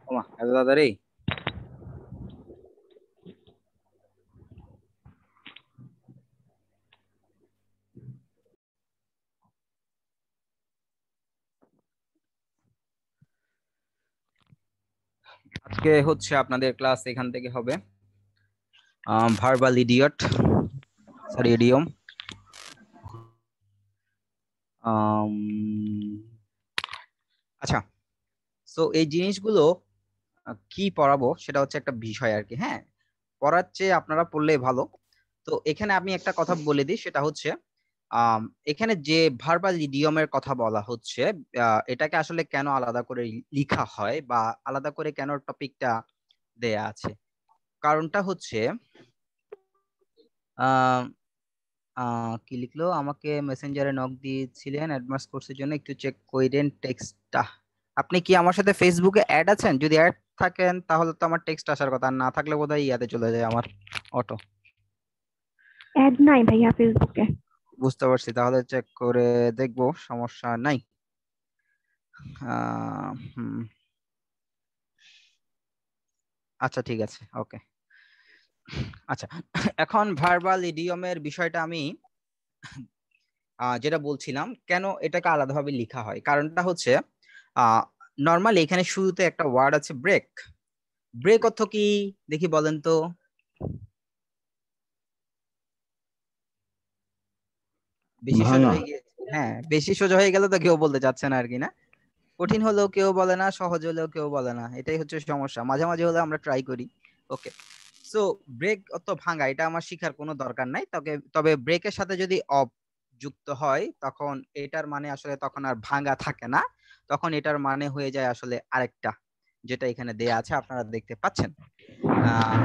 ওমা এত তাড়াতাড়ি! আজকে হচ্ছে আপনাদের ক্লাস এখান থেকে হবে ভার্বাল ইডিয়ট, সরি ইডিয়ম। আচ্ছা, সো এই জিনিসগুলো কি পড়াবো সেটা হচ্ছে একটা বিষয় আর কি। হ্যাঁ, পড়ার চেয়ে আপনারা পড়লেই ভালো। তো এখানে আমি একটা কথা বলে দিই, সেটা হচ্ছে আম, এখানে যে ভার্বাল ইডিয়মের কথা বলা হচ্ছে, এটাকে আসলে কেন আলাদা করে লিখা হয় বা আলাদা করে কেন টপিকটা দেয়া আছে, কারণটা হচ্ছে আহ কি লিখলো, আমাকে মেসেঞ্জারে নক দিয়েছিলেন অ্যাডভান্স কোর্সের জন্য, একটু চেক কইরেন টেক্সটটা। আপনি কি আমার সাথে ফেসবুকে অ্যাড আছেন? যদি অ্যাড থাকেন তাহলে তো আমার টেক্সট আসার কথা, আর না থাকলে বোধহয় ইয়াতে চলে যায় আমার অটো। অ্যাড নাই ভাইয়া ফেসবুকে। বুঝতে পারছি, তাহলে চেক করে দেখবো, সমস্যা নাই। হুম, আচ্ছা ঠিক আছে, ওকে। আচ্ছা, এখন ভার্বাল ইডিয়মের বিষয়টা আমি যেটা বলছিলাম, কেন এটাকে আলাদাভাবে লেখা হয়, কারণটা হচ্ছে নর্মালি এখানে শুরুতে একটা ওয়ার্ড আছে ব্রেক। ব্রেক অর্থ কি দেখি বলেন তো? বেশি সোজা ভাঙা। হয়ে গিয়েছে, হ্যাঁ বেশি সোজা হয়ে গেলে তো কেউ বলতে চাচ্ছে না আর কি, না? কঠিন হলেও কেউ বলে না, সহজ হলেও কেউ বলে না, এটাই হচ্ছে সমস্যা, মাঝে মাঝে হলে আমরা ট্রাই করি। ওকে, সো ব্রেক অর্থ ভাঙা, এটা আমার শিখার কোনো দরকার নাই। তবে তবে ব্রেকের সাথে যদি অফ যুক্ত হয় তখন এটার মানে আসলে তখন আর ভাঙা থাকে না, তখন এটার মানে হয়ে যায় আসলে আরেকটা, যেটা এখানে দেয়া আছে আপনারা দেখতে পাচ্ছেন। আহ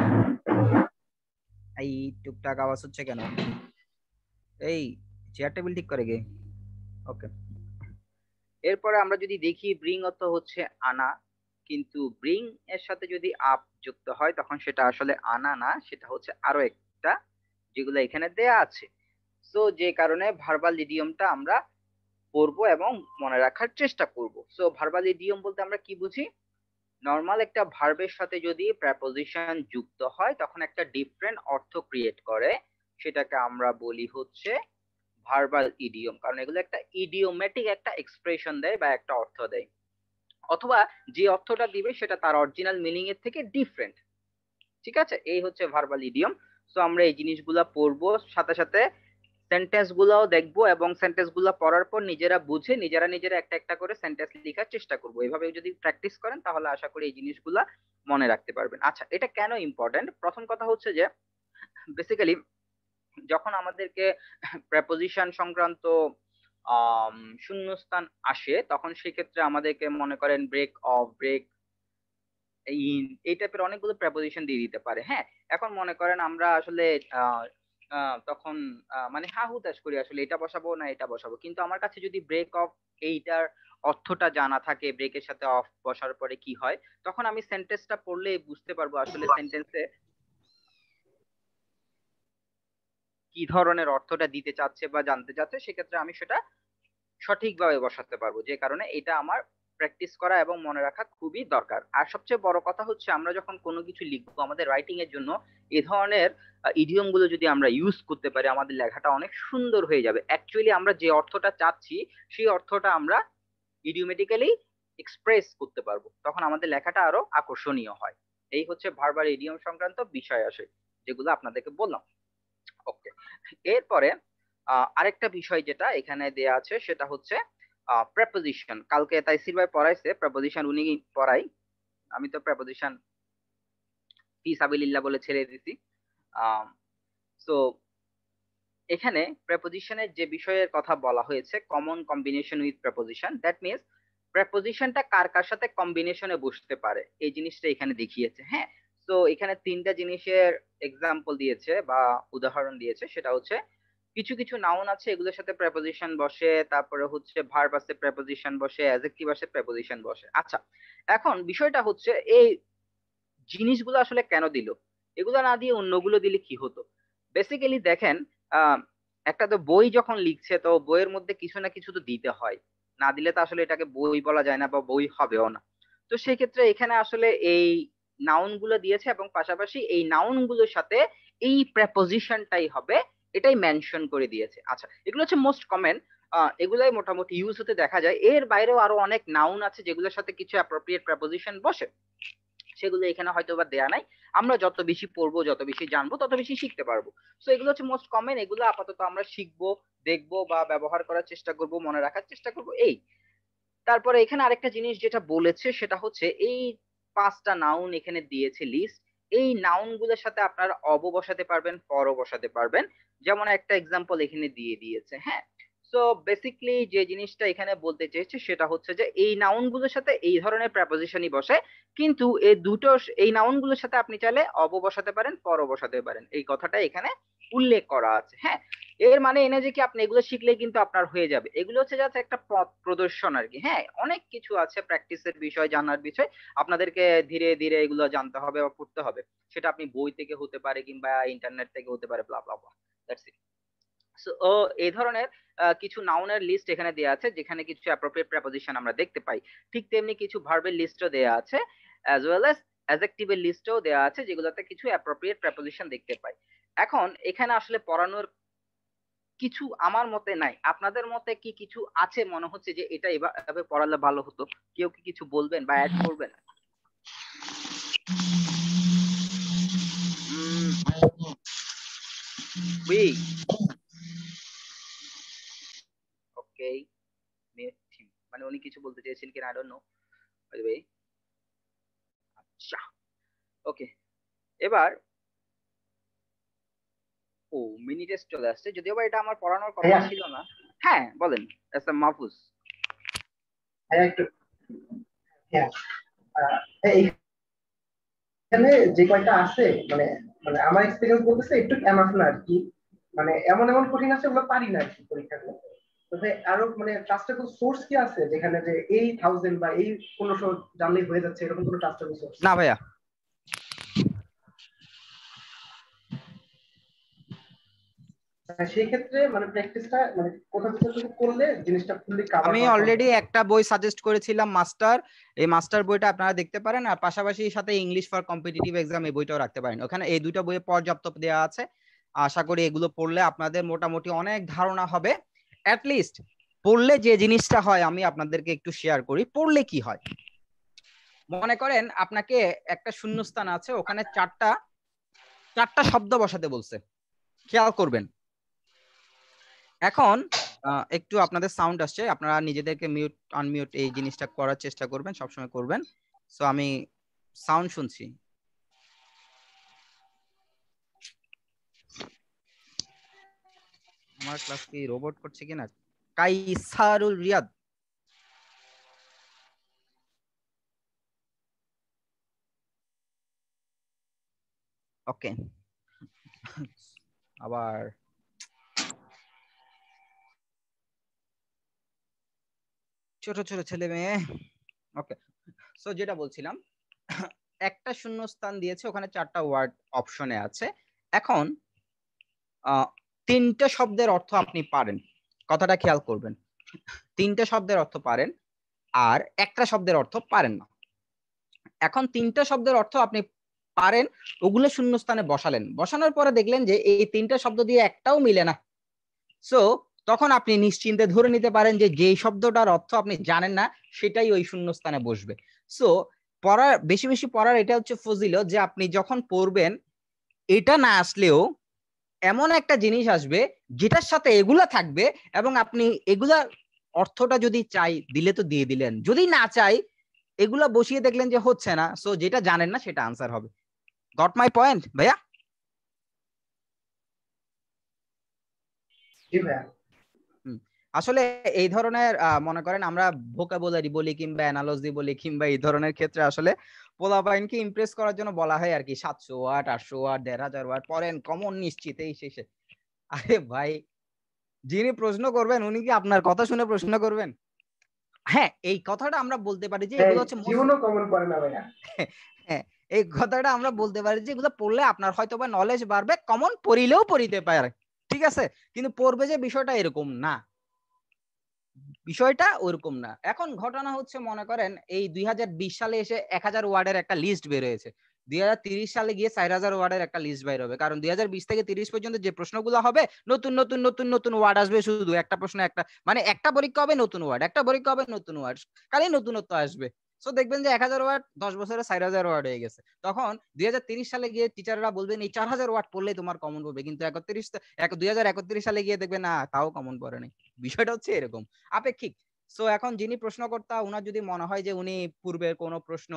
এই টুকটাক আওয়াজ হচ্ছে কেন? এই চেয়ার টেবিল ঠিক করে গে। ওকে, এরপরে আমরা যদি দেখি ব্রিং অর্থ হচ্ছে আনা, কিন্তু ব্রিং এর সাথে যদি আপ যুক্ত হয় তখন সেটা আসলে আনা না, সেটা হচ্ছে আরো একটা, যেগুলো এখানে দেয়া আছে। সো যে কারণে ভার্বাল ইডিয়মটা আমরা পড়বো এবং মনে রাখার চেষ্টা করব। সো ভার্বাল ইডিয়ম বলতে আমরা কি বুঝি? নর্মাল একটা ভার্বের সাথে যদি প্রেপোজিশন যুক্ত হয় তখন একটা ডিফারেন্ট অর্থ ক্রিয়েট করে, সেটাকে আমরা বলি হচ্ছে ভার্বাল ইডিয়ম, কারণ এগুলো একটা ইডিওমেটিক একটা এক্সপ্রেশন দেয় বা একটা অর্থ দেয়, অথবা যে অর্থটা দিবে সেটা তার অরিজিনাল মিনিং এর থেকে ডিফারেন্ট। ঠিক আছে, এই হচ্ছে ভার্বাল ইডিয়ম। সো আমরা এই জিনিসগুলা পড়বো, সাথে সাথে সেন্টেন্স গুলাও দেখবো, এবং সেন্টেন্স গুলা পড়ার পর নিজেরা বুঝে নিজেরা নিজেরা একটা একটা করে সেন্টেন্স লেখার চেষ্টা করবো। এভাবে যদি প্র্যাকটিস করেন তাহলে আশা করি এই জিনিসগুলা মনে রাখতে পারবেন। আচ্ছা, এটা কেন ইম্পর্টেন্ট? প্রথম কথা হচ্ছে যে বেসিক্যালি যখন আমাদেরকে প্রেপোজিশন সংক্রান্ত আম, শূন্যস্থান আসে তখন সেক্ষেত্রে আমাদেরকে মনে করেন ব্রেক, অফ, ব্রেক, ইন, এই টাইপের অনেকগুলো প্রেপোজিশন দিয়ে দিতে পারে। হ্যাঁ, এখন মনে করেন আমরা আসলে আহ, তখন মানে হা হুতাশ করি আসলে এটা বসাবো না এটা বসাবো, কিন্তু আমার কাছে যদি ব্রেক অফ এইটার অর্থটা জানা থাকে, ব্রেকের সাথে অফ বসার পরে কি হয়, তখন আমি সেন্টেন্সটা পড়লে বুঝতে পারবো আসলে সেন্টেন্সে কি ধরনের অর্থটা দিতে চাচ্ছে বা জানতে চাচ্ছে, সেক্ষেত্রে আমি সেটা সঠিকভাবে বসাতে পারবো। যে কারণে এটা আমার প্র্যাকটিস করা এবং মনে রাখা খুবই দরকার। আর সবচেয়ে বড় কথা হচ্ছে আমরা যখন কোনো কিছু লিখবো আমাদের রাইটিং এর জন্য এই ধরনের ইডিয়ম গুলো যদি আমরা ইউজ করতে পারি আমাদের লেখাটা অনেক সুন্দর হয়ে যাবে। অ্যাকচুয়ালি আমরা যে অর্থটা চাচ্ছি সেই অর্থটা আমরা ইডিওমেটিক্যালি এক্সপ্রেস করতে পারবো, তখন আমাদের লেখাটা আরো আকর্ষণীয় হয়। এই হচ্ছে ভার্বাল ইডিয়ম সংক্রান্ত বিষয় আসে, যেগুলো আপনাদেরকে বললাম। ওকে, এরপরে আরেকটা বিষয় যেটা এখানে দেয়া আছে সেটা হচ্ছে প্রেপোজিশন। কালকে তাইসির ভাই পড়াইছে প্রেপোজিশন, উনি পড়াই, আমি তো প্রেপোজিশন ফি সাবিলিল্লাহ বলে ছেড়ে দিছি। সো এখানে প্রেপোজিশনের যে বিষয়ের কথা বলা হয়েছে, common combination with preposition, that means প্রেপোজিশনটা কার কার সাথে কম্বিনেশনে বসতে পারে এই জিনিসটা এখানে দেখিয়েছে। হ্যাঁ, তো এখানে তিনটা জিনিসের এক্সাম্পল দিয়েছে বা উদাহরণ দিয়েছে, সেটা হচ্ছে কিছু কিছু নাউন আছে এগুলোর সাথে প্রেপোজিশন বসে, তারপরে হচ্ছে ভার্ব আছে প্রেপোজিশন বসে, অ্যাডজেক্টিভ আছে প্রেপোজিশন বসে। আচ্ছা, এখন বিষয়টা হচ্ছে এই জিনিসগুলো আসলে কেন দিল? এগুলো না দিয়ে অন্যগুলো দিলে কি হতো? বেসিক্যালি দেখেন, আহ একটা তো বই যখন লিখছে তো বইয়ের মধ্যে কিছু না কিছু তো দিতে হয়, না দিলে তো আসলে এটাকে বই বলা যায় না বা বই হবেও না। তো সেই ক্ষেত্রে এখানে আসলে এই নাউন গুলো দিয়েছে এবং পাশাপাশি এই নাউন গুলোর সাথে এই প্রেপোজিশনটাই হবে, এটাই মেনশন করে দিয়েছে। আচ্ছা, এগুলো হচ্ছে মোস্ট কমন, এগুলাই মোটামুটি ইউজ হতে দেখা যায়। এর বাইরেও আরো অনেক নাউন আছে যেগুলোর সাথে কিছু অ্যাপ্রোপ্রিয়েট প্রেপোজিশন বসে, সেগুলো এখানে হয়তো বা দেয়া নাই। আমরা যত বেশি পড়বো, যত বেশি জানবো, তত বেশি শিখতে পারবো। সো এগুলো হচ্ছে মোস্ট কমন, এগুলো আপাতত আমরা শিখবো, দেখবো বা ব্যবহার করার চেষ্টা করব, মনে রাখার চেষ্টা করব এই। তারপরে এখানে আরেকটা জিনিস যেটা বলেছে সেটা হচ্ছে এই 5টা নাউন এখানে দিয়েছে লিস্ট, এই নাউন গুলোর সাথে আপনারা অব বসাতে পারবেন, ফরও বসাতে পারবেন। যেমন একটা এক্সাম্পল এখানে দিয়ে দিয়েছে। হ্যাঁ, সো বেসিকলি যে জিনিসটা এখানে বলতে চেয়েছে সেটা হচ্ছে যে এই নাউন গুলোর সাথে এই ধরনের প্রেপোজিশনই বসে, কিন্তু এই দুটো, এই নাউন গুলোর সাথে আপনি চাইলে অব বসাতে পারেন, ফরও বসাতে পারেন, এই কথাটা এখানে উল্লেখ করা আছে। হ্যাঁ, এর মানে এনে যে কি আপনি এগুলো শিখলে কিন্তু আপনার হয়ে যাবে, এগুলো হচ্ছে জাস্ট একটা পথ প্রদর্শন আর কি। হ্যাঁ, অনেক কিছু আছে প্র্যাকটিসের বিষয়, জানার বিষয়, আপনাদেরকে ধীরে ধীরে এগুলো জানতে হবে বা পড়তে হবে। সেটা আপনি বই থেকে হতে পারে কিংবা ইন্টারনেট থেকে হতে পারে, ব্লা ব্লা ব্লা, দ্যাটস ইট। সো এই ধরনের কিছু নাউনের লিস্ট এখানে দেওয়া আছে যেখানে কিছু অ্যাপ্রোপ্রিয়েট প্রেপোজিশন আমরা দেখতে পাই। ঠিক তেমনি কিছু ভার্বের লিস্টও দেওয়া আছে, অ্যাজ ওয়েল অ্যাজ অ্যাডজেক্টিভের লিস্টও দেওয়া আছে যেগুলোতে কিছু অ্যাপ্রোপ্রিয়েট প্রেপোজিশন দেখতে পাই। এখন এখানে আসলে পড়ানোর কিছু আমার মতে নাই, আপনাদের মতে কি কিছু আছে মনে হচ্ছে যে এটা এভাবে পড়ালে ভালো হতো? কেউ কি কিছু বলবেন বা অ্যাড করবেন? ওকে, মানে উনি কিছু বলতে চেয়েছেন কিনা I don't know, by the way. আচ্ছা, ওকে, এবার ও মিনি টেস্ট চলে আসছে, যদিও বা এটা আমার পড়ানোর কথা হ্যাঁ ছিল না। হ্যাঁ বলেন, এস এম মাহফুজ। হ্যাঁ একটু হ্যাঁ এইখানে যে কয়টা আছে মানে মানে আমার এক্সপিরিয়েন্স বলতেছে একটু এনাফ না আর কি, মানে এমন এমন কঠিন আছে ওগুলো পারি না আর কি পরীক্ষাগুলো। তবে আরো মানে ট্রাস্টেবল সোর্স কি আছে যেখানে যে এই 1000 বা এই 1500 জানলেই হয়ে যাচ্ছে এরকম কোনো ট্রাস্টেবল সোর্স? না ভাইয়া, সেই ক্ষেত্রে মানে প্র্যাকটিসটা মানে কোথা থেকে করলে জিনিসটা ফুললি কভার আমি করা অলরেডি সম্ভব? একটা বই সাজেস্ট করেছিলাম, মাস্টার। এই মাস্টার বইটা আপনারা দেখতে পারেন, আর পাশাপাশি সাথে ইংলিশ ফর কম্পিটিটিভ এক্সাম এই বইটাও রাখতে পারেন। ওখানে এই দুটো বইয়ে পর্যাপ্ত দেওয়া আছে। আশা করি এগুলো পড়লে আপনাদের মোটামুটি অনেক ধারণা হবে। অ্যাট লিস্ট পড়লে যে জিনিসটা হয় আমি আপনাদেরকে একটু শেয়ার করি। পড়লে কি হয়, মনে করেন আপনাকে একটা শূন্যস্থান আছে, ওখানে চারটা শব্দ বসাতে বলছে, খেয়াল করবেন। এখন একটু আপনাদের সাউন্ড আসছে, আপনারা নিজেদেরকে মিউট আনমিউট এই জিনিসটা করার চেষ্টা করবেন, সবসময় করবেন। সো আমি সাউন্ড শুনছি। আমার ক্লাস কি রোবট করছে কিনা? কাইসারুল রিয়াদ, ওকে। আবার ছোট ছোট ছেলে মেয়ে, ওকে। সো যেটা বলছিলাম, একটা শূন্যস্থান দিয়েছে, ওখানে চারটা ওয়ার্ড অপশনে আছে। এখন তিনটা শব্দের অর্থ আপনি পারেন, কথাটা খেয়াল করবেন। তিনটা শব্দের অর্থ পারেন আর একটা শব্দের অর্থ পারেন না। এখন তিনটা শব্দের অর্থ আপনি পারেন, ওগুলো শূন্যস্থানে বসালেন, বসানোর পরে দেখলেন যে এই তিনটা শব্দ দিয়ে একটাও মিলে না। সো তখন আপনি নিশ্চিন্তে ধরে নিতে পারেন যে যেই শব্দটার অর্থ আপনি জানেন না সেটাই ওই শূন্যস্থানে বসবে। সো পড়ার, বেশি বেশি পড়ার এটা হচ্ছে ফজিলত, যে আপনি যখন পড়বেন এটা না আসলেও এমন একটা জিনিস আসবে যেটার সাথে এগুলা থাকবে, এবং আপনি এগুলা অর্থটা যদি চাই দিলে তো দিয়ে দিলেন, যদি না চাই এগুলা বসিয়ে দেখলেন যে হচ্ছে না, সো যেটা জানেন না সেটা আনসার হবে। গট মাই পয়েন্ট ভাইয়া? জি ভাইয়া। আসলে এই ধরনের মনে করেন আমরা ভোকাবুলারি বলি কিংবা অ্যানালজি বলি কিংবা এই ধরনের ক্ষেত্রে আসলে পোলাপাইনকে ইমপ্রেস করার জন্য বলা হয় আর কি, 700 ওয়াট 800 ওয়াট 1500 ওয়াট পড়েন, কমন নিশ্চিত এই শেষে। আরে ভাই, যিনি প্রশ্ন করবেন উনি কি আপনার কথা শুনে প্রশ্ন করবেন? হ্যাঁ, এই কথাটা আমরা বলতে পারি যে এগুলো হচ্ছে জীবনও কমন করে না ভাইয়া। হ্যাঁ, এই কথাটা আমরা বলতে পারি যে এগুলো পড়লে আপনার হয়তো বা নলেজ বাড়বে, কমন পড়িলেও পড়িতে পারে, ঠিক আছে, কিন্তু পড়বে যে বিষয়টা এরকম না। বিষয়টা ওরকম না। এখন ঘটনা হচ্ছে, মনে করেন এই 2020 সালে এসে 1000 ওয়ার্ডের একটা লিস্ট বের হয়েছে, 2030 সালে গিয়ে 4000 ওয়ার্ডের একটা লিস্ট বাইর হবে, কারণ 2020 থেকে 30 পর্যন্ত যে প্রশ্নগুলো হবে নতুন নতুন নতুন নতুন ওয়ার্ড আসবে, শুধু একটা প্রশ্ন একটা, মানে একটা পরীক্ষা হবে নতুন ওয়ার্ড, একটা পরীক্ষা হবে নতুন ওয়ার্ড, খালি নতুনত্ব আসবে। সো দেখবেন যে 1000 ওয়ার্ড 10 বছরে 4000 ওয়ার্ড হয়ে গেছে। তখন 2030 সালে গিয়ে টিচাররা বলবেন এই 4000 ওয়ার্ড পড়লেই তোমার কমন পড়বে, কিন্তু 2031 সালে গিয়ে দেখবেন না, তাও কমন পড়ে নাই। বিষয়টা হচ্ছে এরকম, আপেক্ষিক। সো এখন যিনি প্রশ্নকর্তা, উনার যদি মনে হয় যে উনি পূর্বের কোনো প্রশ্ন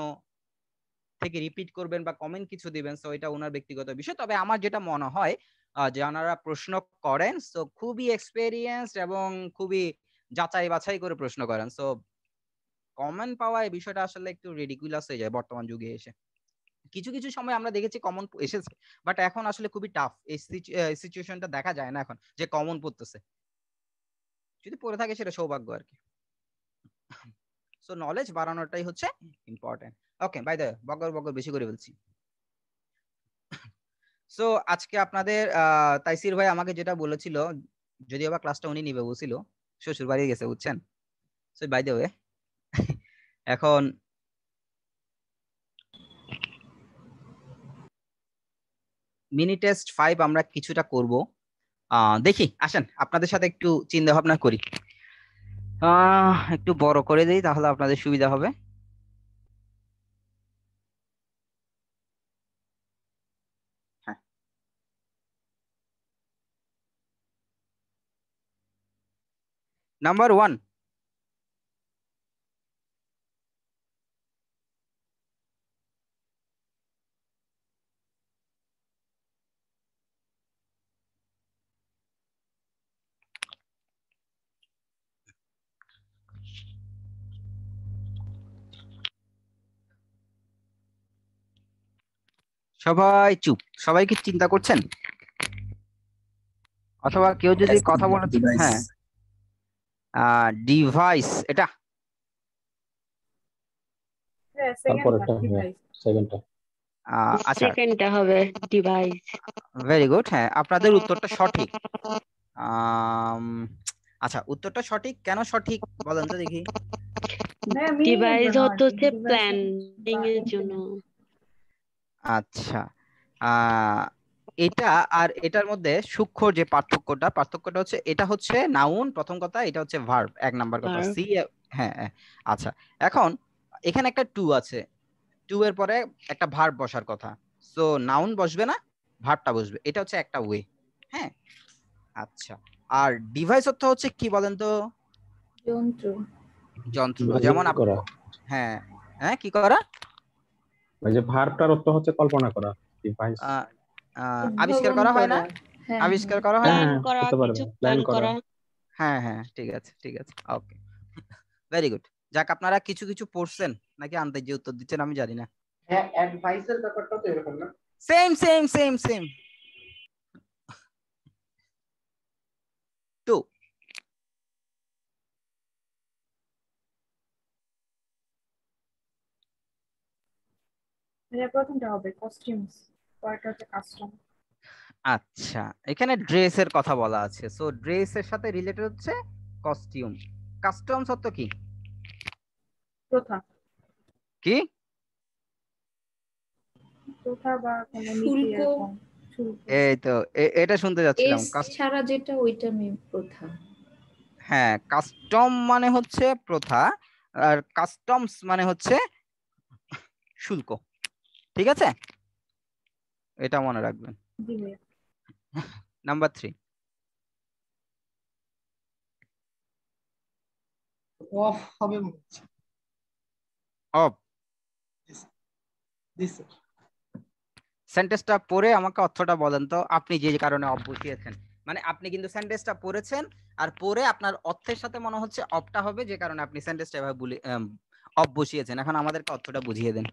থেকে রিপিট করবেন বা কমেন্ট কিছু দিবেন, সো এটা ওনার ব্যক্তিগত বিষয়। তবে আমার যেটা মনে হয় যে ওনারা প্রশ্ন করেন, সো খুবই এক্সপেরিয়েন্সড এবং খুবই যাচাই বাছাই করে প্রশ্ন করেন। সো কমন পাওয়া এই বিষয়টা আসলে একটু রিডিকুলাস হয়ে যায় বর্তমান যুগে এসে। কিছু কিছু সময় আমরা দেখেছি কমন এসেছে, বাট এখন আসলে খুবই টাফ এই সিচুয়েশনটা, দেখা যায় না এখন যে কমন পড়তেছে। যদি পড়ে থাকে সেটা সৌভাগ্য আর কি। সো নলেজ বাড়ানোটাই হচ্ছে ইম্পর্টেন্ট। ওকে, বাই দ্য বগর বগর বেশি করে বলছি। সো আজকে আপনাদের তাইসির ভাই আমাকে যেটা বলেছিল, যদিও বা ক্লাসটা উনি নিবে বলছিল, শ্বশুর বাড়ি গেছে বুঝছেন। সো বাই দ্য ওয়ে, এখন মিনি টেস্ট 5 আমরা কিছুটা করব। দেখি, আসেন আপনাদের সাথে একটু চিন্তা ভাবনা করি, একটু বড় করে দেই তাহলে আপনাদের সুবিধা হবে। হ্যাঁ, নাম্বার 1, সবাই চুপ, সবাই কি চিন্তা করছেন? অথবা কেউ যদি কথা বলে, হ্যাঁ, ডিভাইস এটা আচ্ছা, সেকেন্ডটা হবে ডিভাইস। Very good. হ্যাঁ, আপনাদের উত্তরটা সঠিক। আচ্ছা, উত্তরটা সঠিক, কেন সঠিক বলেন তো দেখি। ডিভাইস হচ্ছে প্ল্যানিং এর জন্য। আচ্ছা, এটা আর এটার মধ্যে সূক্ষ্ম যে পার্থক্যটা হচ্ছে, এটা হচ্ছে নাউন প্রথম কথা, এটা হচ্ছে ভার্ব এক নাম্বার কথা, Verb. সি। হ্যাঁ হ্যাঁ, আচ্ছা। এখন এখানে একটা টু আছে, টু এর পরে একটা ভার্ব বসার কথা, সো নাউন বসবে না, ভার্বটা বসবে, এটা হচ্ছে একটা ওয়ে। হ্যাঁ, আচ্ছা। আর ডিভাইস অর্থ হচ্ছে কি বলেন তো? যন্ত্র। যন্ত্র, যেমন হ্যাঁ হ্যাঁ, কি করা? ওই যে ভার্বটার অর্থ হচ্ছে কল্পনা করা, ডিভাইস আবিষ্কার করা হয় না, আবিষ্কার করা হয় না। প্ল্যান করা, হতে পারবে, কিছু প্ল্যান প্ল্যান করা। হ্যাঁ হ্যাঁ, ঠিক আছে ঠিক আছে, ওকে, ভেরি গুড। যাক, আপনারা কিছু কিছু পড়ছেন নাকি আন্দাজ যে উত্তর দিচ্ছেন আমি জানি না। হ্যাঁ, অ্যাডভাইসের ব্যাপারটা তো এরকম না? Same same same same. তো প্রথমটা হবে কস্টিউমস, পরেরটা হচ্ছে কাস্টম। আচ্ছা, এখানে ড্রেসের কথা বলা আছে, সো ড্রেসের সাথে রিলেটেড হচ্ছে কস্টিউম। কাস্টমস অর্থ কি? প্রথা। কি প্রথা বা কোনো নীতি এরকম। এই তো এটা শুনতে যাচ্ছিলাম, ছাড়া যেটা ওইটা প্রথা। হ্যাঁ, কাস্টম মানে হচ্ছে প্রথা, আর কাস্টমস মানে হচ্ছে শুল্ক। ঠিক আছে, এটা মনে রাখবেন। নাম্বার 3, অফ হবে মনে হচ্ছে। অফ। সেন্টেন্সটা পড়ে আমাকে অর্থটা বলেন তো, আপনি যে কারণে অফ বসিয়েছেন, মানে আপনি কিন্তু সেন্টেন্সটা পড়েছেন আর পড়ে আপনার অর্থের সাথে মনে হচ্ছে অফটা হবে, যে কারণে আপনি সেন্টেন্সটা এভাবে অফ বসিয়েছেন। এখন আমাদেরকে অর্থটা বুঝিয়ে দেন।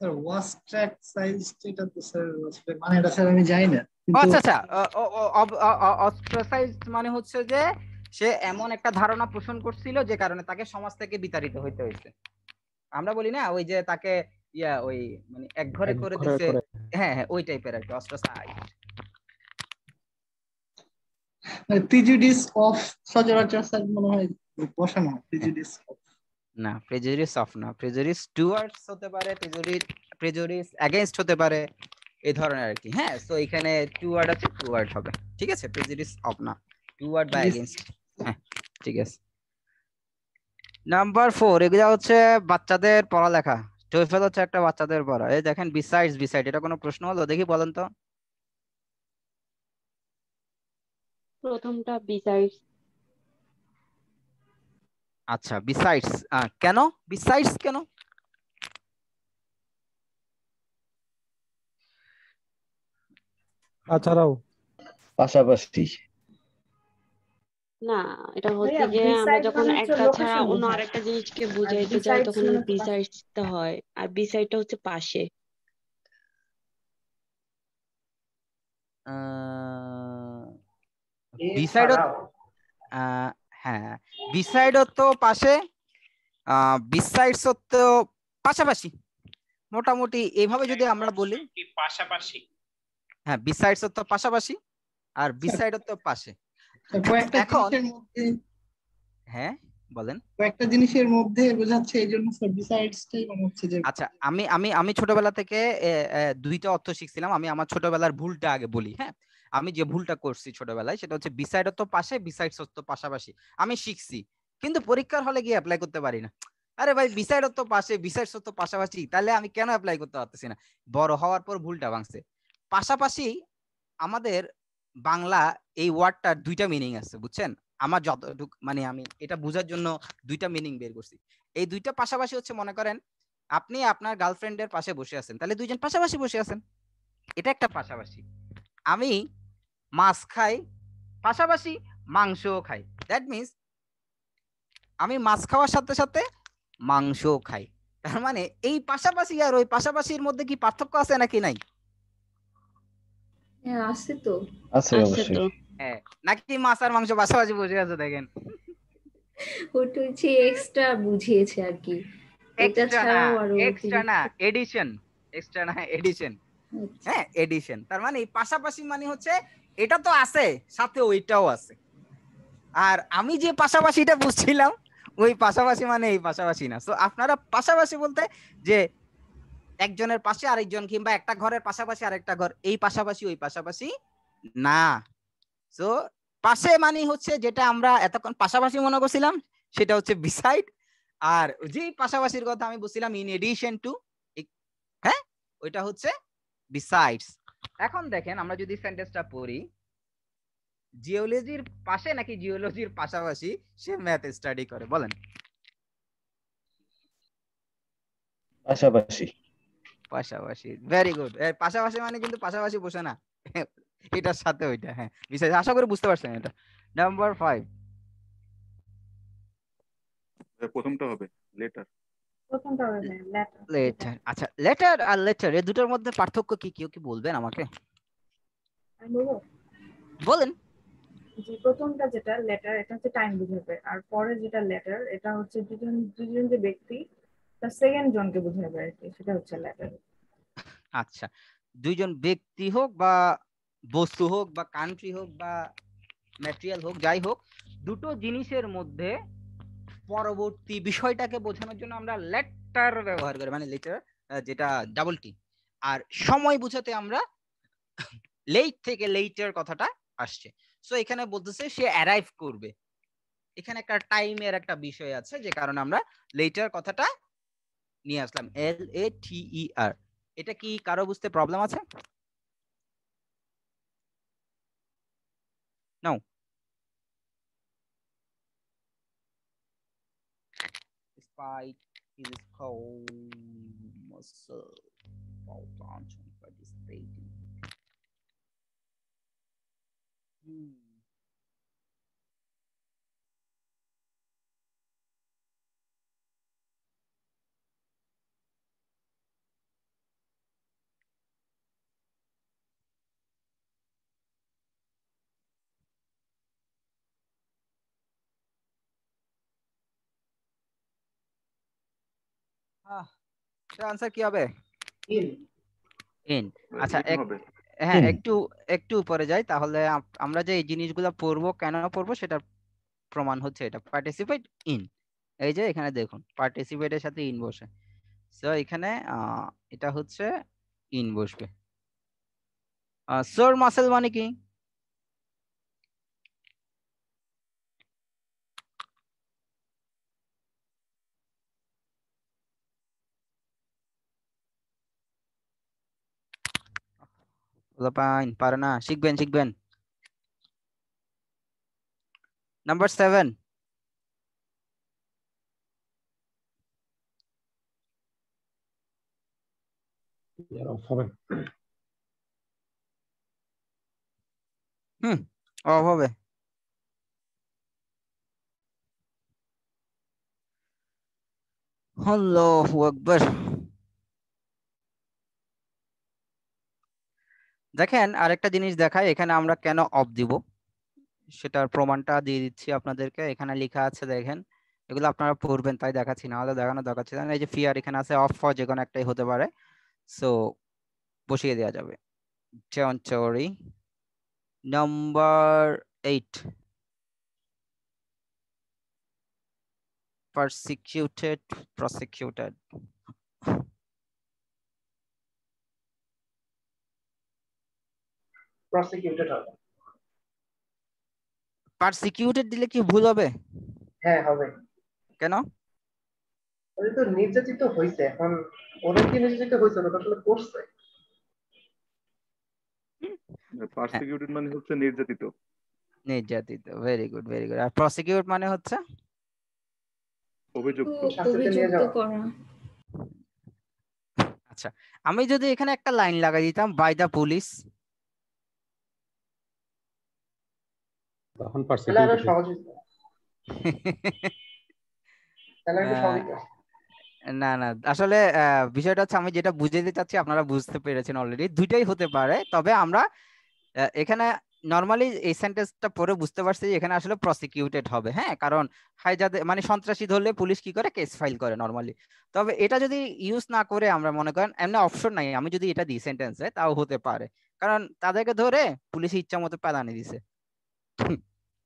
স্যার ওয়াস্ট্রাক সাইজ এটা তো স্যার মানে এটা স্যার আমি জানি না। আচ্ছা আচ্ছা, অস্ট্রাসাইজড মানে হচ্ছে যে সে এমন একটা ধারণা পোষণ করছিল যে কারণে তাকে সমাজ থেকে বিতাড়িত হইতে হয়েছে। আমরা বলি না ওই যে তাকে ওই মানে একঘরে করে দিছে, হ্যাঁ হ্যাঁ, ওই টাইপের আর কি অস্ট্রাসাইজড। প্রিজুডিস অফ সচরাচর স্যার মনে হয় বসানো প্রিজুডিস অফ। না, প্রেজুডিস অফ না, প্রেজুডিস টুয়ার্ডস হতে পারে, প্রেজুডিস এগেইনস্ট হতে পারে, এই ধরনের আর কি। হ্যাঁ, তো এখানে টুয়ার্ড আছে, টুয়ার্ড হবে, ঠিক আছে, প্রেজুডিস অফ না, টুয়ার্ড বা এগেইনস্ট। হ্যাঁ, ঠিক আছে। নাম্বার 4, এগুলা হচ্ছে বাচ্চাদের পড়ালেখা। টোয়েফেল হচ্ছে একটা বাচ্চাদের পড়া। এই দেখেন বিসাইডস, বিসাইড, এটা কোনো প্রশ্ন হলো? দেখি বলেন তো। প্রথমটা বিসাইডস। আচ্ছা, বিসাইডস, কেন বিসাইডস কেন? তাছাড়াও পাশাপাশি। না, এটা হচ্ছে ভাইয়া যে আমরা beside যখন মানে হচ্ছে একটা ছাড়া লোকেশন অন্য বোঝায়, আরেকটা জিনিসকে আর বুঝাইতে যাই besides তখন মানে ওই হচ্ছে পাশে। বিসাইডসটা হয়, আর বিসাইডটা হচ্ছে পাশে। বিসাইড, এছাড়াও হ্যাঁ, বিসাইড তো পাশে, বিসাইডস তো পাশাপাশি, মোটামুটি এইভাবে যদি আমরা বলি। পাশাপাশি, হ্যাঁ, বিসাইডস তো পাশাপাশি আর বিসাইড তো পাশে। কয়েকটা এখন জিনিসের মধ্যে, হ্যাঁ বলেন। কয়েকটা জিনিসের মধ্যে বোঝাচ্ছে, এই জন্য স্যার বিসাইডসটাই মনে হচ্ছে যে। আচ্ছা, আমি আমি আমি ছোটবেলা থেকে দুইটা অর্থ শিখছিলাম। আমি আমার ছোটবেলার ভুলটা আগে বলি। হ্যাঁ, আমি যে ভুলটা করছি ছোটবেলায় সেটা হচ্ছে বিসাইড তো পাশে, বিসাইডস তো পাশাপাশি। আমি শিখছি, কিন্তু পরীক্ষার হলে গিয়ে অ্যাপ্লাই করতে পারি না। আরে ভাই, বিসাইড তো পাশে, বিসাইডস তো পাশাপাশি, তাহলে আমি কেন অ্যাপ্লাই করতে পারতেছি না? বড় হওয়ার পর ভুলটা ভাঙছে। পাশাপাশি আমাদের বাংলা এই ওয়ার্ডটার দুইটা মিনিং আছে, বুঝছেন? আমার যতটুকু মানে আমি এটা বোঝার জন্য দুইটা মিনিং বের করছি। এই দুইটা পাশাপাশি হচ্ছে, মনে করেন আপনি আপনার গার্লফ্রেন্ডের পাশে বসে আছেন, তাহলে দুইজন পাশাপাশি বসে আছেন, এটা একটা পাশাপাশি। আমি মাছ খাই, পাশাপাশি মাংসও খাই, দ্যাট মিনস আমি মাছ খাওয়ার সাথে সাথে মাংসও খাই। তার মানে এই পাশাপাশি আর ওই পাশাপাশির মধ্যে কি পার্থক্য আছে নাকি নাই? হ্যাঁ আছে তো। আছে আছে অবশ্যই। তো। হ্যাঁ, নাকি মাছ আর মাংস পাশাপাশি বসে আছে দেখেন। ওটা হচ্ছে এক্সট্রা বুঝিয়েছে আর কি, এটা এক্সট্রা না, ছাড়াও আরো এক্সট্রা না, অতিরিক্ত। এডিশন, এক্সট্রা না, এডিশন। আচ্ছা। হ্যাঁ, এডিশন। তার মানে এই পাশাপাশি মানে হচ্ছে এটা তো আছে, সাথে ওইটাও আছে। আর আমি যে পাশাপাশিটা বুঝছিলাম, ওই পাশাপাশি মানে এই পাশাপাশি না। তো আপনারা পাশাপাশি বলতে যে একজনের পাশে আরেকজন, কিংবা একটা ঘরের পাশাপাশি আরেকটা ঘর, এই পাশাপাশি ওই পাশাপাশি না। তো পাশে মানে হচ্ছে যেটা আমরা এতক্ষণ পাশাপাশি মনে করছিলাম, সেটা হচ্ছে বিসাইড। আর যে পাশাপাশির কথা আমি বলছিলাম ইন এডিশন টু, হ্যাঁ, ওইটা হচ্ছে বিসাইডস। এখন দেখেন আমরা যদি সেন্টেন্সটা পড়ি, জিওলজির পাশে নাকি জিওলজির পাশাপাশি সে ম্যাথ স্টাডি করে, বলেন। পাশাপাশি। পাশাপাশি, ভেরি গুড। পাশাপাশি মানে কিন্তু পাশাপাশি বসে না, এটার সাথে ওইটা। হ্যাঁ, বিশেষ, আশা করি বুঝতে পারছেন এটা। নাম্বার 5, প্রথমটা হবে লেটার। প্রথমটা হবে লেটার। লেটার। আচ্ছা, লেটার আর লেটার এই দুটোর মধ্যে পার্থক্য কি, কেউ কি বলবেন আমাকে? আমি বলবো বলেন। যে প্রথমটা যেটা লেটার, এটা হচ্ছে টাইম বুঝাবে, আর পরে যেটা লেটার, এটা হচ্ছে দুজন দুজন যে ব্যক্তি তার সেকেন্ড জনকে বুঝাবে আর কি, সেটা হচ্ছে লেটার। আচ্ছা, দুইজন ব্যক্তি হোক বা বস্তু হোক বা কান্ট্রি হোক বা ম্যাটেরিয়াল হোক, যাই হোক, দুটো জিনিসের মধ্যে পরবর্তী বিষয়টাকে বোঝানোর জন্য আমরা লেটার ব্যবহার করি, মানে লেটার যেটা ডাবল টি। আর সময় বোঝাতে আমরা লেট থেকে লেটার কথাটা আসছে। সো এখানে বলতেছে সে অ্যারাইভ করবে, এখানে একটা টাইমের একটা বিষয় আছে, যে কারণে আমরা লেটার কথাটা নিয়ে আসলাম, LATER। এটা কি কারো বুঝতে প্রবলেম আছে? নাও, despite his cold muscle Paul Johnson participating. Answer কি হবে? ইন। ইন। আচ্ছা, হবে হ্যাঁ In. একটু একটু উপরে যাই, তাহলে আমরা যে এই জিনিসগুলো পড়বো কেন পড়বো সেটা প্রমাণ হচ্ছে এটা। পার্টিসিপেট ইন, এই যে এখানে দেখুন পার্টিসিপেটের সাথে ইন বসে, সো এখানে এটা হচ্ছে ইন বসবে। সোর মাসেল মানে কি? পারে না, শিখবেন শিখবেন। নাম্বার 7, এর হবে অফ হবে। আল্লাহু আকবার। দেখেন আরেকটা জিনিস দেখায়, এখানে আমরা কেন অফ দিব সেটার প্রমাণটা দিয়ে দিচ্ছি আপনাদেরকে। এখানে লেখা আছে দেখেন, এগুলো আপনারা পড়বেন তাই দেখাচ্ছি, না হলে দেখানো দরকার ছিল না। এই যে ফিয়ার এখানে আছে, অফ ফর যে কোনো একটাই হতে পারে, সো বসিয়ে দেওয়া যাবে। চরি নাম্বার 8, persecuted prosecuted। প্রসিকিউটেড হবে। পারসিকিউটেড দিলে কি ভুল হবে? হ্যাঁ হবে। কেন? ওই তো নির্যাতিত হইছে, এখন ওদের কি নির্যাতিত হইছে, ওরা তো আসলে করছে। পার্সিকিউটেড মানে হচ্ছে নির্যাতিত। নির্যাতিত, ভেরি গুড ভেরি গুড। আর প্রসিকিউট মানে হচ্ছে অভিযুক্ত। শাস্তিতে নিয়ে অভিযুক্ত যাওয়া। করা। আচ্ছা, আমি যদি এখানে একটা লাইন লাগাই দিতাম বাই দ্য পুলিশ, তখন তাহলে আরো পার্সিকিউটেড সহজ হইতো, তাহলে একটু সহজ হইতো। না না, আসলে বিষয়টা হচ্ছে আমি যেটা বুঝাতে চাচ্ছি আপনারা বুঝতে পেরেছেন অলরেডি। দুইটাই হতে পারে, তবে আমরা এখানে নরমালি এই সেন্টেন্সটা পরে বুঝতে পারছি যে এখানে আসলে প্রসিকিউটেড হবে। হ্যাঁ, কারণ হাইজাদে মানে সন্ত্রাসী ধরলে পুলিশ কি করে, কেস ফাইল করে নরমালি। তবে এটা যদি ইউজ না করে আমরা মনে করেন এমনি অপশন নাই, আমি যদি এটা দিই সেন্টেন্সে তাও হতে পারে, কারণ তাদেরকে ধরে পুলিশ ইচ্ছা মতো পেলানি দিছে।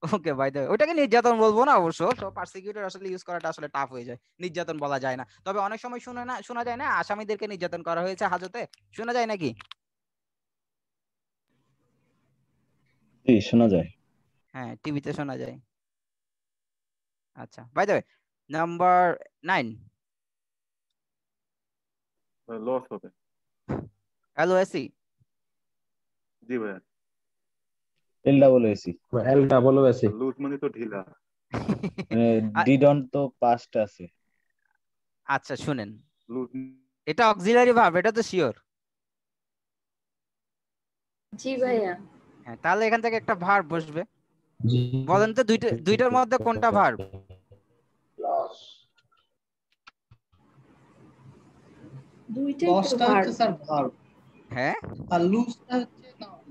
ওকে বাই দ্য ওইটাকে নির্যাতন বলবো না অবশ্য, তো পারসিকিউটর আসলে ইউজ করাটা আসলে টাফ হয়ে যায়, নির্যাতন বলা যায় না। তবে অনেক সময় শোনা যায় না আসামিদেরকে নির্যাতন করা হয়েছে হাজতে, শোনা যায় নাকি? জি শোনা যায়। হ্যাঁ টিভিতে শোনা যায়। আচ্ছা by the way, number 9, loss হবে। LOSE। জি ভাইয়া। LWC। LWC। লুজ মানে তো ঢিলা। ডিডন্ট তো পাস্ট আছে। আচ্ছা শুনেন, লুজ এটা অক্সিলারি ভার্ব, এটা তো শিওর। জি ভাইয়া। হ্যাঁ, তাহলে এখান থেকে একটা ভার্ব বসবে। জি বলেন তো দুইটার মধ্যে কোনটা ভার্ব? লস। দুইটাই তো লসটা হচ্ছে ভার্ব। স্যার ভার্ব, হ্যাঁ আর লুজটা হচ্ছে নাউন।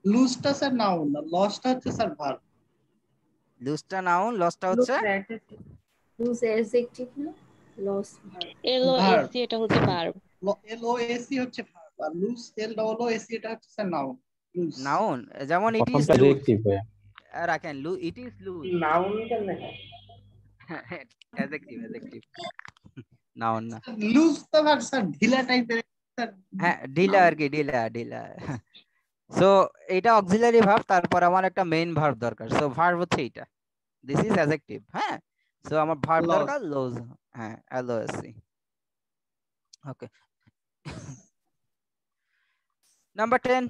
লুজটা স্যার নাউন, আর লসটা হচ্ছে স্যার ভার্ব। লুজটা নাউন, লসটা হচ্ছে লুজ অ্যাডজেক্টিভ না, লস ভার্ব। ভার্ব। LOSC এটা হচ্ছে ভার্ব। LOSC হচ্ছে ভার্ব, আর লুজ LOSC এটা হচ্ছে স্যার নাউন। লুজ নাউন, যেমন ইট ইজ প্রথমটা লুজ, অ্যাডজেক্টিভ ভাইয়া। রাখেন ইট ইজ লুজ। নাউন কেমনে হয়? অ্যাডজেক্টিভ অ্যাডজেক্টিভ, নাউন না। লুজ তো ভার্ব স্যার, ঢিলা টাইপের স্যার। হ্যাঁ ঢিলা আর কি, ঢিলা ঢিলা। সো এটা অক্সিলারি ভার্ব, তারপর আমার একটা মেইন ভার্ব দরকার। সো ভার্ব হচ্ছে এটা, দিস ইজ অ্যাডজেক্টিভ। হ্যাঁ, সো আমার ভার্ব লস। দরকার লোজ। হ্যাঁ LOSE। ওকে, নাম্বার 10,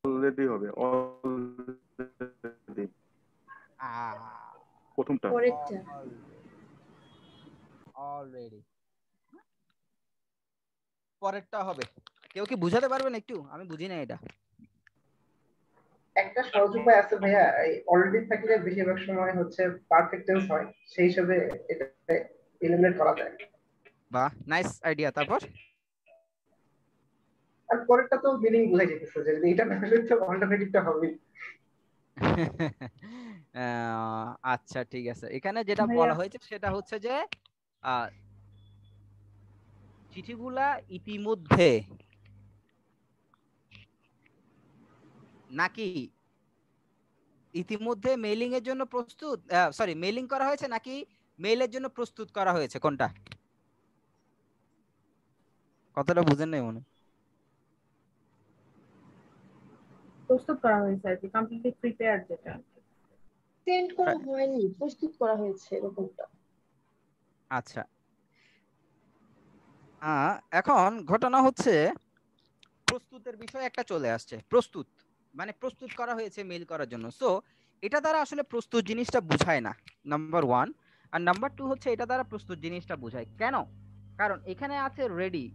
অলরেডি হবে। অলরেডি প্রথমটা। পরেরটা অলরেডি পরেরটা হবে। কেউ কি বুঝাতে পারবেন একটু? আমি বুঝি না এটা। একটা সহজ উপায় আছে ভাইয়া, এই অলরেডি থাকলে বেশিরভাগ সময় হচ্ছে পারফেক্ট টেন্স হয়, সেই হিসাবে এটা এলিমিনেট করা যায়। বাহ, নাইস আইডিয়া। তারপর আর পরেরটা তো মিনিং বুঝাই যেতেছে যে যদি এটা না হলে তো অল্টারনেটিভটা হবে। আচ্ছা ঠিক আছে, এখানে যেটা ভাইয়া বলা হয়েছে সেটা হচ্ছে যে চিঠিগুলা ইতিমধ্যে নাকি ইতিমধ্যে মেইলিং এর জন্য প্রস্তুত, সরি মেইলিং করা হয়েছে নাকি মেইলের জন্য প্রস্তুত করা হয়েছে, কোনটা? কতটা বুঝেন নাই মনে? প্রস্তুত করা হয়েছে আর কি, কমপ্লিটলি প্রিপেয়ার যেটা। সেন্ড করা হয়নি, প্রস্তুত করা হয়েছে এরকমটা। আচ্ছা, এখন ঘটনা হচ্ছে প্রস্তুতের বিষয় একটা চলে আসছে। প্রস্তুত মানে প্রস্তুত করা হয়েছে মেইল করার জন্য। সো এটা দ্বারা আসলে প্রস্তুত জিনিসটা বুঝায় না, নাম্বার 1। আর নাম্বার 2 হচ্ছে এটা দ্বারা প্রস্তুত জিনিসটা বুঝায় কেন? কারণ এখানে আছে রেডি,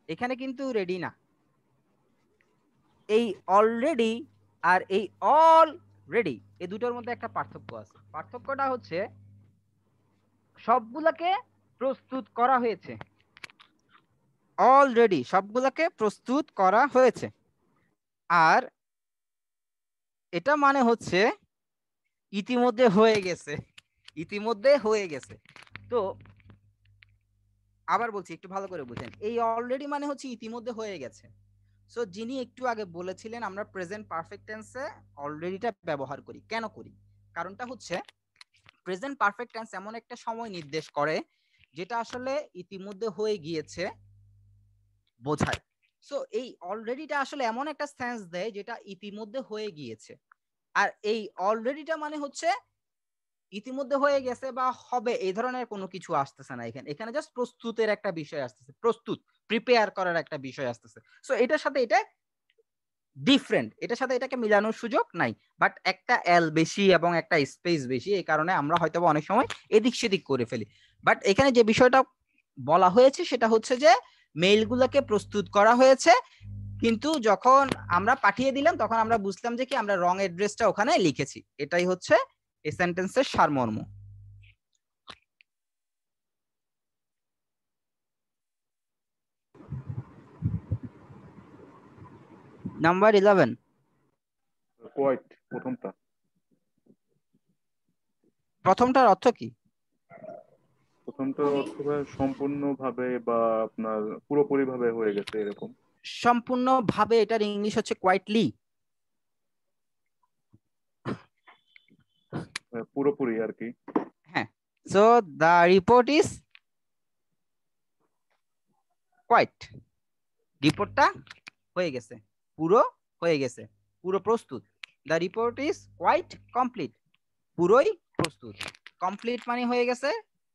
এখানে কিন্তু রেডি না। এই অলরেডি আর এই অলরেডি এই দুটোর মধ্যে একটা পার্থক্য আছে। পার্থক্যটা হচ্ছে সবগুলাকে প্রস্তুত করা হয়েছে, অলরেডি সবগুলাকে প্রস্তুত করা হয়েছে, আর এটা মানে হচ্ছে ইতিমধ্যে হয়ে গেছে, ইতিমধ্যে হয়ে গেছে। তো আবার বলছি একটু ভালো করে বুঝেন, এই অলরেডি মানে হচ্ছে ইতিমধ্যে হয়ে গেছে। সো যিনি একটু আগে বলেছিলেন আমরা প্রেজেন্ট পারফেক্ট টেন্সে অলরেডিটা ব্যবহার করি, কেন করি? কারণটা হচ্ছে প্রেজেন্ট পারফেক্ট টেন্স এমন একটা সময় নির্দেশ করে যেটা আসলে ইতিমধ্যে হয়ে গিয়েছে বোঝায়। সো এই অলরেডিটা আসলে এমন একটা সেন্স দেয় যেটা ইতিমধ্যে হয়ে গিয়েছে। আর এই অলরেডিটা মানে হচ্ছে ইতিমধ্যে হয়ে গেছে বা হবে এই ধরনের কোনো কিছু আসতেছে না এখানে, এখানে জাস্ট প্রস্তুতের একটা বিষয় আসতেছে, প্রস্তুত প্রিপেয়ার করার একটা বিষয় আসতেছে। সো এটার সাথে এটা ডিফারেন্ট, এটার সাথে এটাকে মিলানোর সুযোগ নাই। বাট একটা এল বেশি এবং একটা স্পেস বেশি, এই কারণে আমরা হয়তো অনেক সময় এদিক সেদিক করে ফেলি। বাট এখানে যে বিষয়টা বলা হয়েছে সেটা হচ্ছে যে মেইলগুলোকে প্রস্তুত করা হয়েছে, কিন্তু যখন আমরা পাঠিয়ে দিলাম তখন আমরা বুঝলাম যে কি আমরা রং অ্যাড্রেসটা ওখানে লিখেছি। এটাই হচ্ছে এই সেন্টেন্সের সারমর্ম। নাম্বার 11, কোয়াইট প্রথমটা। প্রথমটার অর্থ কি? প্রথমটার অর্থ সম্পূর্ণভাবে বা আপনার পুরোপুরি ভাবে হয়ে গেছে এরকম। সম্পূর্ণভাবে এটার ইংলিশ হচ্ছে কোয়াইটলি। পুরোপুরি আর কি। হ্যাঁ, so the report is quite, রিপোর্টটা হয়ে গেছে, পুরো হয়ে গেছে, পুরো প্রস্তুত। The report is quite complete, পুরোই প্রস্তুত। কমপ্লিট মানে হয়ে গেছে,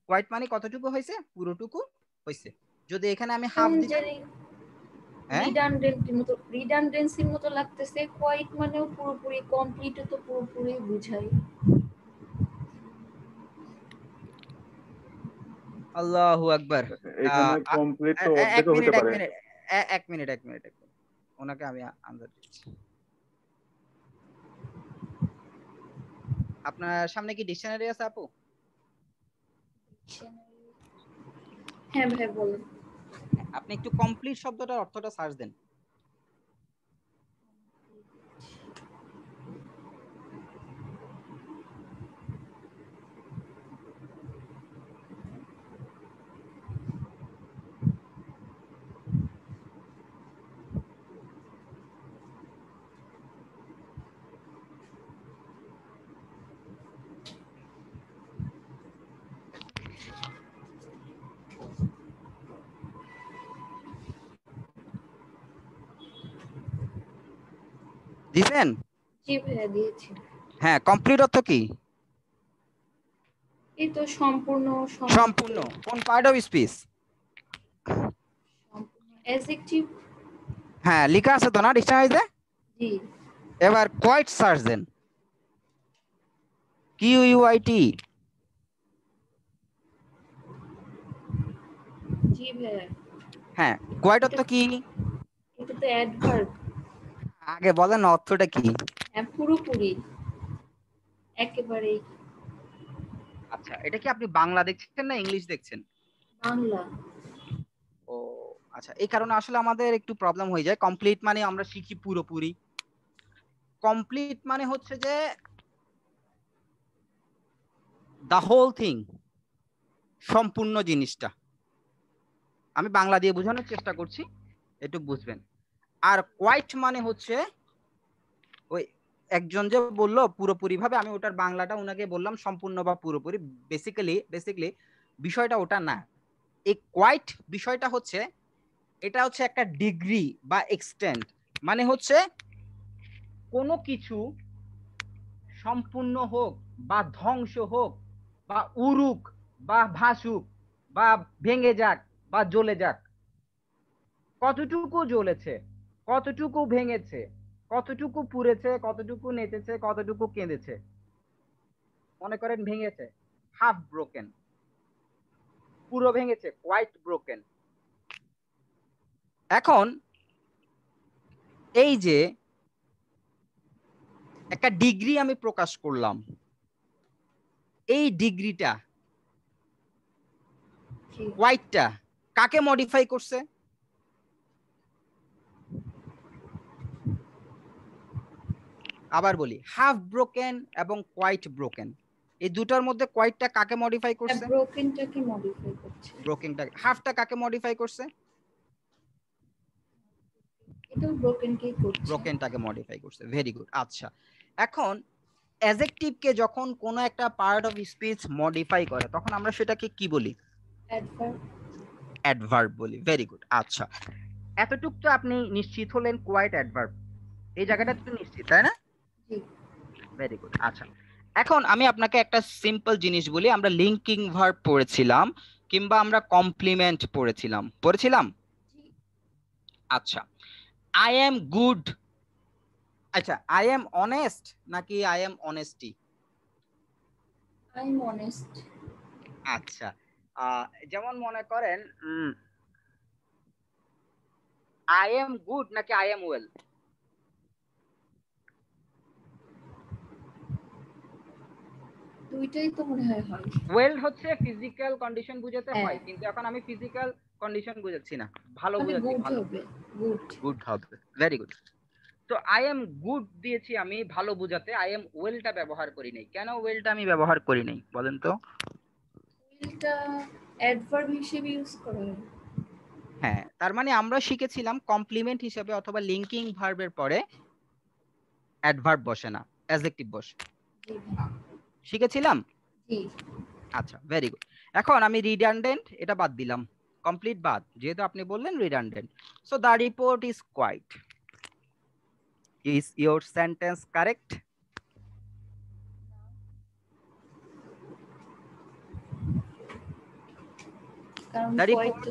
কোয়াইট মানে কতটুকু হয়েছে, পুরোটুকু হয়েছে। যদি এখানে আমি হাফ দিতাম, হ্যাঁ রিডান্ডেন্সির মতো লাগতেছে। কোয়াইট মানেও পুরোপুরি, কমপ্লিটও তো পুরোপুরি বুঝায়। আল্লাহু আকবার। এখানে কমপ্লিট তো অর্ধেকও হতে পারে। এক মিনিট ওনাকে আমি আনসার দিচ্ছি। আপনার সামনে কি ডিকশনারি আছে আপু? হ্যাঁ ভাই বলুন। আপনি একটু কমপ্লিট শব্দটার অর্থটা সার্চ দেন। দিবেন? জি ভাইয়া দিয়েছি। হ্যাঁ, কমপ্লিট অর্থ কি? এই তো সম্পূর্ণ, সম্পূর্ণ কোন পার্ট অফ স্পিচ? অ্যাডজেক্টিভ। হ্যাঁ, লেখা আছে তো না ডিকশনারিতে? জি। এবার কোয়াইট সার্চ দেন, কিউইউআইটি। জি ভাইয়া। হ্যাঁ, কোয়াইট অর্থ কি? এটা তো অ্যাডভার্ব। আগে বলেন অর্থটা কি? হ্যাঁ, পুরোপুরি, একেবারেই। আচ্ছা, এটা কি আপনি বাংলা দেখছেন না ইংলিশ দেখছেন? বাংলা। ও আচ্ছা, এই কারণে আসলে আমাদের একটু প্রবলেম হয়ে যায়। কমপ্লিট মানে আমরা শিখি পুরোপুরি, কমপ্লিট মানে হচ্ছে যে দ্য হোল থিং, সম্পূর্ণ জিনিসটা। আমি বাংলা দিয়ে বোঝানোর চেষ্টা করছি, একটু বুঝবেন। আর কোয়াইট মানে হচ্ছে ওই একজন যে বললো পুরোপুরি ভাবে, আমি ওটার বাংলাটা ওনাকে বললাম সম্পূর্ণ বা পুরোপুরি। বেসিক্যালি বিষয়টা ওটা না। এই কোয়াইট বিষয়টা হচ্ছে, এটা হচ্ছে একটা ডিগ্রি বা এক্সটেন্ট, মানে হচ্ছে কোনো কিছু সম্পূর্ণ হোক বা ধ্বংস হোক বা উড়ুক বা ভাসুক বা ভেঙে যাক বা জ্বলে যাক, কতটুকু জ্বলেছে, কতটুকু ভেঙেছে, কতটুকু পুড়েছে, কতটুকু নেচেছে, কতটুকু কেঁদেছে। মনে করেন ভেঙেছে, হাফ ব্রোকেন, পুরো ভেঙেছে, কোয়াইট ব্রোকেন। এখন এই যে একটা ডিগ্রি আমি প্রকাশ করলাম, এই ডিগ্রিটা কোয়াইটটা কাকে মডিফাই করছে? আবার বলি, হাফ ব্রোকেন এবং কোয়াইট ব্রোকেন, এই দুটার মধ্যে কোয়াইটটা কাকে মডিফাই করছে? ব্রোকেনটাকে মডিফাই করছে। ব্রোকেনটা। হাফটা কাকে মডিফাই করছে? এটাও ব্রোকেনকেই করছে। ব্রোকেনটাকে মডিফাই করছে। Very good. আচ্ছা, এখন অ্যাডজেক্টিভকে যখন কোনো একটা পার্ট অফ স্পিচ মডিফাই করে তখন আমরা সেটাকে কি বলি? অ্যাডভার্ব। অ্যাডভার্ব বলি। Very good. আচ্ছা, এতটুক তো আপনি নিশ্চিত হলেন কোয়াইট অ্যাডভার্ব, এই জায়গাটা তো নিশ্চিত, তাই না? জি। Very good. আচ্ছা, এখন আমি আপনাকে একটা সিম্পল জিনিস বলি। আমরা লিঙ্কিং ভার্ব পড়েছিলাম কিংবা আমরা কমপ্লিমেন্ট পড়েছিলাম। আচ্ছা, আই এম গুড, আচ্ছা আই এম অনেস্ট নাকি I am honesty? I am honest. আচ্ছা, যেমন মনে করেন আই এম গুড নাকি আই এম ওয়েল? দুইটাই তো মনে হয় হয়। ওয়েল হচ্ছে ফিজিক্যাল কন্ডিশন বুঝাতে হ্যাঁ। হয়, কিন্তু এখন আমি ফিজিক্যাল কন্ডিশন বুঝাচ্ছি না, ভালো মানে বুঝাচ্ছি। গুড ভালো, হবে, গুড। গুড হবে। Very good. তো আই এম গুড দিয়েছি আমি ভালো বুঝাতে, আই এম ওয়েলটা ব্যবহার করি নাই। কেন ওয়েলটা আমি ব্যবহার করি নাই বলেন তো? ওয়েলটা অ্যাডভার্ব হিসেবে ইউজ করা হয়। হ্যাঁ, তার মানে আমরা শিখেছিলাম কমপ্লিমেন্ট হিসেবে অথবা লিঙ্কিং ভার্বের পরে অ্যাডভার্ব বসে না, অ্যাডজেক্টিভ বসে। শিখেছিলাম? জি। আচ্ছা, ভেরি গুড। এখন আমি রিডান্ডেন্ট এটা বাদ দিলাম, কমপ্লিট বাদ, যেহেতু আপনি বললেন redundant. So the report is quite. Is your sentence correct? কারণ কোয়াইট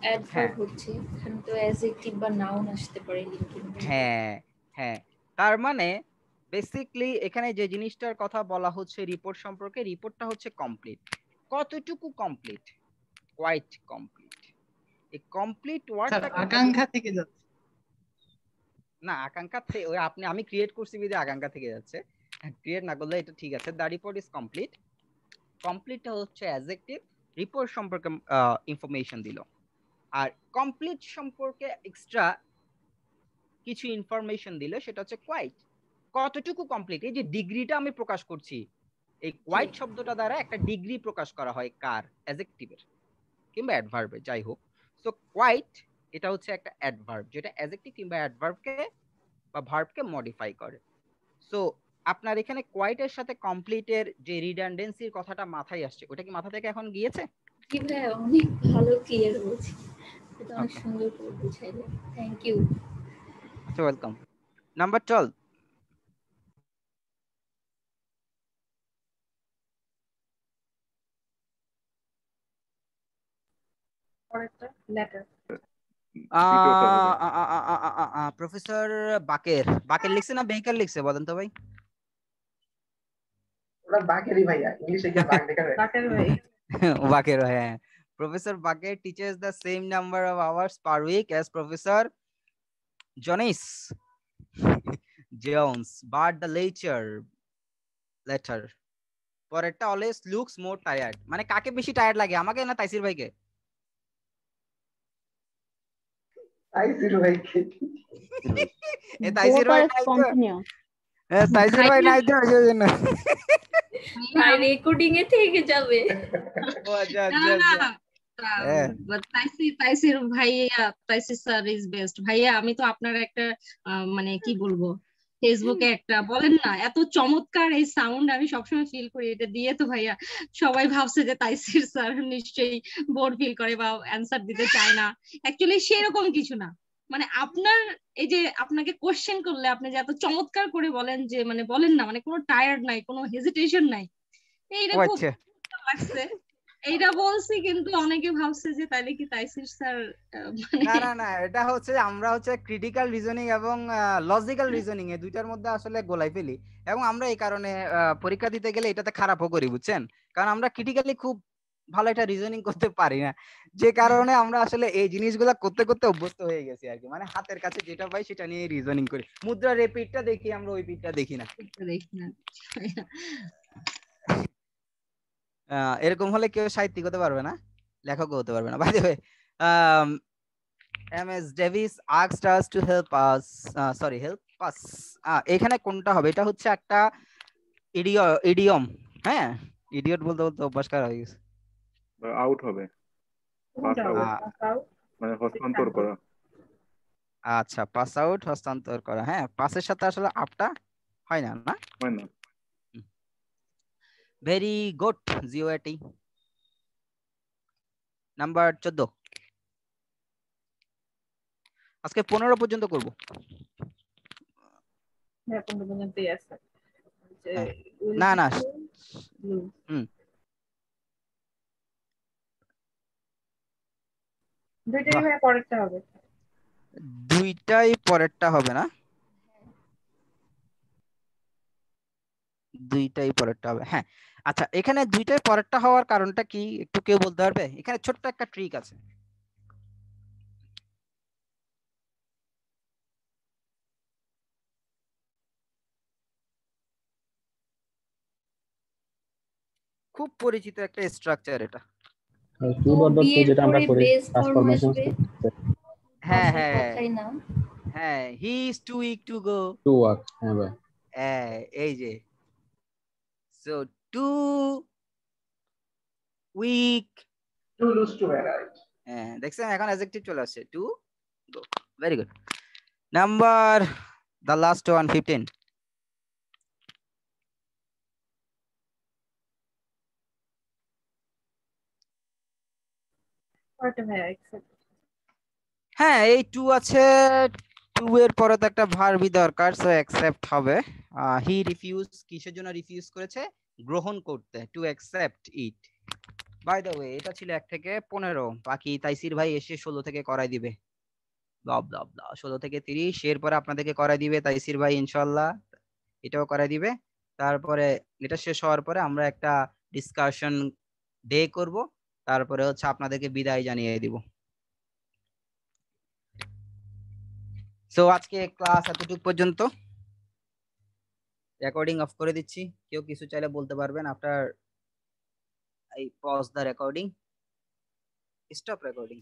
অ্যাডভার্ব হচ্ছে, এখানে তো অ্যাডজেক্টিভ বা নাউন আসতে পারে লিঙ্কিং। হ্যাঁ হ্যাঁ, তার মানে বেসিক্যালি এখানে যে জিনিসটার কথা বলা হচ্ছে রিপোর্ট সম্পর্কে, রিপোর্টটা হচ্ছে কমপ্লিট। কতটুকু কমপ্লিট? Quite complete. এই কমপ্লিট ওয়ার্ডটা আকাঙ্ক্ষা থেকে যাচ্ছে না, আকাঙ্ক্ষা থেকে ওই আমি ক্রিয়েট করছি বিধে আকাঙ্ক্ষা থেকে যাচ্ছে, ক্রিয়েট না করলে এটা ঠিক আছে। The report is complete. কমপ্লিটটা হচ্ছে অ্যাডজেক্টিভ, রিপোর্ট সম্পর্কে ইনফরমেশন দিল। আর কমপ্লিট সম্পর্কে এক্সট্রা কিছু ইনফরমেশন দিল, সেটা হচ্ছে কোয়াইট। কতটুকু কমপ্লিট? এই যে ডিগ্রিটা আমি প্রকাশ করছি, এই কোয়াইট শব্দটা দ্বারা একটা ডিগ্রি প্রকাশ করা হয়, কার? অ্যাডজেক্টিভের কিংবা অ্যাডভার্বের, যাই হোক। সো কোয়াইট এটা হচ্ছে একটা অ্যাডভার্ব যেটা অ্যাডজেক্টিভ কিংবা অ্যাডভার্বকে বা ভার্বকে মডিফাই করে। সো আপনার এখানে কোয়াইটের সাথে কমপ্লিটের যে রিডান্ডেন্সির কথাটা মাথায় আসছে, ওটা কি মাথা থেকে এখন গিয়েছে? জি ভাই, অনেক ভালো ক্লিয়ার হয়েছে, এটা অনেক সুন্দর করে বুঝাইলে। Thank you. আচ্ছা, ওয়েলকাম। নাম্বার 12। পরেরটা লেটার। প্রফেসর বাকের লিখছে না বেকার লিখছে বলেন তো ভাই? ওরা বাকেরই ভাইয়া, ইংলিশে কি বাক লেখা হয়? বাকের ভাই। বাকের, হ্যাঁ। Professor Baker teaches the same number of hours per week as Professor Jones, but the later পরেরটা always looks more tired। মানে কাকে বেশি টায়ার্ড লাগে, আমাকে না তাইসির ভাইকে? তাইসির ভাইকে। এ তাইসির ভাই নাই তো, তাইসির ভাই নাই তো, ওই জন্য ভাই রেকর্ডিং এ থেকে যাবে। ও আচ্ছা না আচ্ছা না আচ্ছা হ্যাঁ তাইসির ভাইয়া, তাইসির স্যার ইজ বেস্ট। ভাইয়া আমি তো আপনার একটা মানে কি বলবো, ফেসবুকে একটা বলেন না, এত চমৎকার এই সাউন্ড আমি সবসময় ফিল করি, এটা দিয়ে তো ভাইয়া সবাই ভাবছে যে তাইসির স্যার নিশ্চয়ই বোর ফিল করে বা অ্যান্সার দিতে চায় না। অ্যাকচুয়ালি সেরকম কিছু না, মানে আপনার এই যে আপনাকে কোশ্চেন করলে আপনি যে এত চমৎকার করে বলেন, যে মানে বলেন না, মানে কোনো টায়ার্ড নাই, কোনো হেজিটেশন নাই, এইটা ও খুব আচ্ছা ভালো লাগছে। এইটা বলছি কিন্তু অনেকে ভাবছে যে তাইলে কি তাইসির স্যার মানে না না না এটা হচ্ছে আমরা হচ্ছে ক্রিটিক্যাল রিজনিং এবং লজিক্যাল রিজনিং এই দুইটার মধ্যে আসলে গোলাই ফেলি, এবং আমরা এই কারণে পরীক্ষা দিতে গেলে এটাতে খারাপও করি বুঝছেন, কারণ আমরা ক্রিটিক্যালি খুব ভালো একটা রিজনিং করতে পারি না, যে কারণে আমরা আসলে এই জিনিসগুলো করতে করতে অভ্যস্ত হয়ে গেছি আর কি, মানে হাতের কাছে যেটা পাই সেটা নিয়ে রিজনিং করি, মুদ্রা রেপিটটা দেখি আমরা ওই পিটটা দেখি না। দেখি না। এরকম হলে কেউ সাহিত্যিক হতে পারবে না, লেখকও হতে পারবে না। By the way MS Davis asked us to help us help us এখানে কোনটা হবে, এটা হচ্ছে একটা ইডিয়ম, হ্যাঁ ইডিয়ট বলতে বলতে অভ্যাস করা হয়ে গেছে। আউট হবে, পাস আউট মানে হস্তান্তর করা। আচ্ছা পাস আউট হস্তান্তর করা, হ্যাঁ পাসের সাথে আসলে আপটা হয় না, না হয় না। Very good জিওএটি। নাম্বার 14, আজকে 15 পর্যন্ত করব। হ্যাঁ 15 পর্যন্তই আছে। না না দুইটাই ভাই পরেরটা হবে, দুইটাই পরেরটা হবে না, দুইটাই পরেরটা হবে, হ্যাঁ আচ্ছা এখানে দুইটাই পরেরটা হওয়ার কারণটা কি একটু কেউ বলতে পারবে? এখানে ছোট্ট একটা ট্রিক আছে, খুব পরিচিত একটা স্ট্রাকচার এটা। যেটা আমরা করি ট্রান্সফরমেশন। হ্যাঁ হ্যাঁ হ্যাঁ he is too weak to go to walk, হ্যাঁ ভাই এই যে so too weak to lose to write, হ্যাঁ দেখছেন এখন অ্যাডজেক্টিভ চলে আসছে, to go, very good. Number the last one 15, হ্যাঁ এই টু আছে, টু এর পরে তো একটা ভার্বই দরকার, সো অ্যাকসেপ্ট হবে। হি রিফিউজ, কিসের জন্য রিফিউজ করেছে? গ্রহণ করতে, to accept it. By the way এটা ছিল 1 থেকে 15, বাকি তাইসির ভাই এসে 16 থেকে করাই দিবে, ব্লা ব্লা ব্লা 16 থেকে 30, এরপরে আপনাদেরকে করাই দিবে তাইসির ভাই ইনশাআল্লাহ, এটাও করাই দিবে। তারপরে এটা শেষ হওয়ার পরে আমরা একটা ডিসকাশন ডে করব, তারপরে হচ্ছে আপনাদেরকে বিদায় জানিয়ে দিব। সো আজকে ক্লাস এতটুকু পর্যন্ত, রেকর্ডিং অফ করে দিচ্ছি, কেউ কিছু চাইলে বলতে পারবেন after I pause the recording, stop recording.